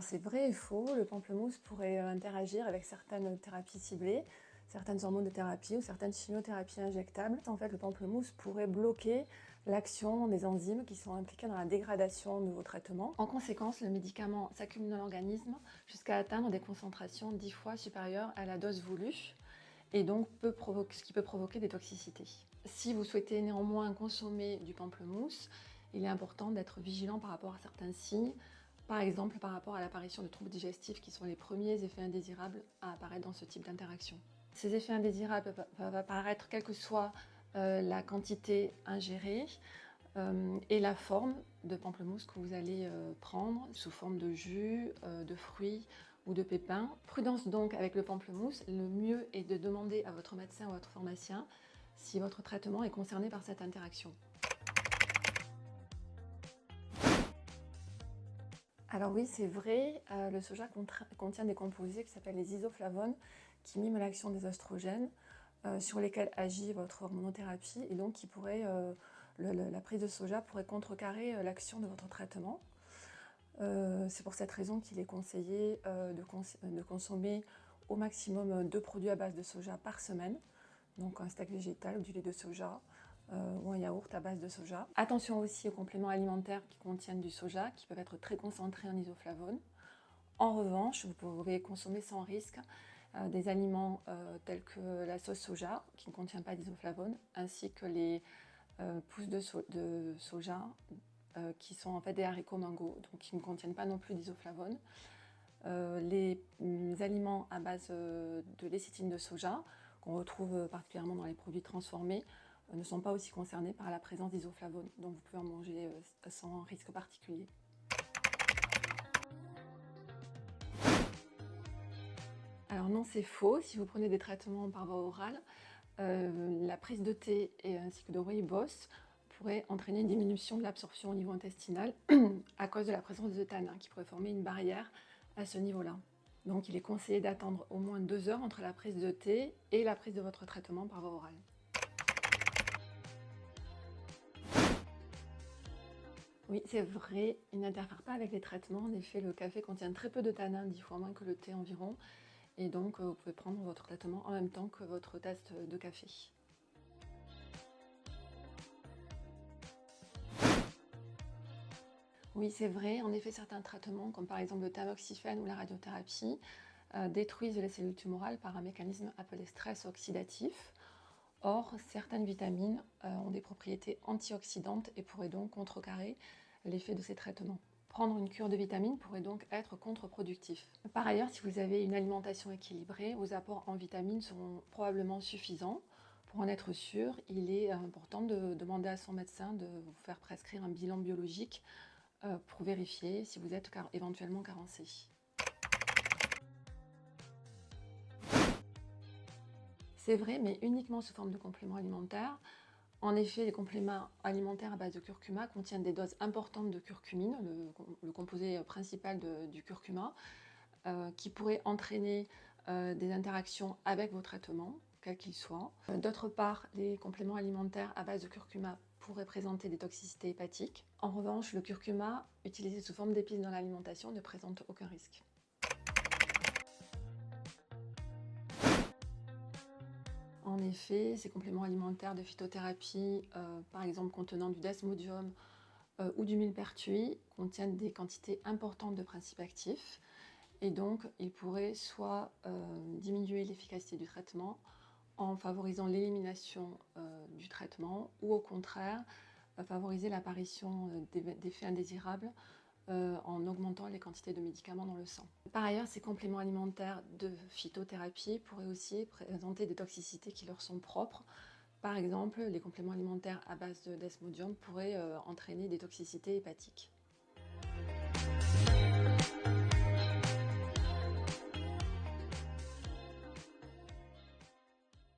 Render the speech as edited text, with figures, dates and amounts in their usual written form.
Alors c'est vrai et faux, le pamplemousse pourrait interagir avec certaines thérapies ciblées, certaines hormones de thérapie ou certaines chimiothérapies injectables. En fait, le pamplemousse pourrait bloquer l'action des enzymes qui sont impliquées dans la dégradation de vos traitements. En conséquence, le médicament s'accumule dans l'organisme jusqu'à atteindre des concentrations 10 fois supérieures à la dose voulue et donc ce qui peut provoquer des toxicités. Si vous souhaitez néanmoins consommer du pamplemousse, il est important d'être vigilant par rapport à certains signes, par exemple par rapport à l'apparition de troubles digestifs qui sont les premiers effets indésirables à apparaître dans ce type d'interaction. Ces effets indésirables peuvent apparaître quelle que soit la quantité ingérée et la forme de pamplemousse que vous allez prendre sous forme de jus, de fruits ou de pépins. Prudence donc avec le pamplemousse, le mieux est de demander à votre médecin ou à votre pharmacien si votre traitement est concerné par cette interaction. Alors oui, c'est vrai, le soja contient des composés qui s'appellent les isoflavones qui miment l'action des oestrogènes sur lesquels agit votre hormonothérapie et donc la prise de soja pourrait contrecarrer l'action de votre traitement. C'est pour cette raison qu'il est conseillé de consommer au maximum 2 produits à base de soja par semaine, donc un steak végétal ou du lait de soja, ou un yaourt à base de soja. Attention aussi aux compléments alimentaires qui contiennent du soja, qui peuvent être très concentrés en isoflavones. En revanche, vous pouvez consommer sans risque des aliments tels que la sauce soja, qui ne contient pas d'isoflavones, ainsi que les pousses de soja, qui sont en fait des haricots mango, donc qui ne contiennent pas non plus d'isoflavones. Les aliments à base de lécithine de soja, qu'on retrouve particulièrement dans les produits transformés, ne sont pas aussi concernés par la présence d'isoflavones, donc vous pouvez en manger sans risque particulier. Alors non, c'est faux, si vous prenez des traitements par voie orale, la prise de thé ainsi que de rooibos pourrait entraîner une diminution de l'absorption au niveau intestinal à cause de la présence de tanins qui pourrait former une barrière à ce niveau-là. Donc il est conseillé d'attendre au moins 2 heures entre la prise de thé et la prise de votre traitement par voie orale. Oui, c'est vrai, il n'interfère pas avec les traitements. En effet, le café contient très peu de tanins, 10 fois moins que le thé environ. Et donc, vous pouvez prendre votre traitement en même temps que votre tasse de café. Oui, c'est vrai. En effet, certains traitements, comme par exemple le tamoxifène ou la radiothérapie, détruisent les cellules tumorales par un mécanisme appelé stress oxydatif. Or, certaines vitamines ont des propriétés antioxydantes et pourraient donc contrecarrer l'effet de ces traitements. Prendre une cure de vitamines pourrait donc être contre-productif. Par ailleurs, si vous avez une alimentation équilibrée, vos apports en vitamines seront probablement suffisants. Pour en être sûr, il est important de demander à son médecin de vous faire prescrire un bilan biologique pour vérifier si vous êtes éventuellement carencé. C'est vrai, mais uniquement sous forme de compléments alimentaires. En effet, les compléments alimentaires à base de curcuma contiennent des doses importantes de curcumine, le composé principal du curcuma, qui pourrait entraîner des interactions avec vos traitements, quels qu'ils soient. D'autre part, les compléments alimentaires à base de curcuma pourraient présenter des toxicités hépatiques. En revanche, le curcuma, utilisé sous forme d'épices dans l'alimentation, ne présente aucun risque. En effet, ces compléments alimentaires de phytothérapie, par exemple contenant du desmodium ou du millepertuis, contiennent des quantités importantes de principes actifs et donc ils pourraient soit diminuer l'efficacité du traitement en favorisant l'élimination du traitement ou au contraire favoriser l'apparition d'effets indésirables en augmentant les quantités de médicaments dans le sang. Par ailleurs, ces compléments alimentaires de phytothérapie pourraient aussi présenter des toxicités qui leur sont propres. Par exemple, les compléments alimentaires à base de desmodium pourraient entraîner des toxicités hépatiques.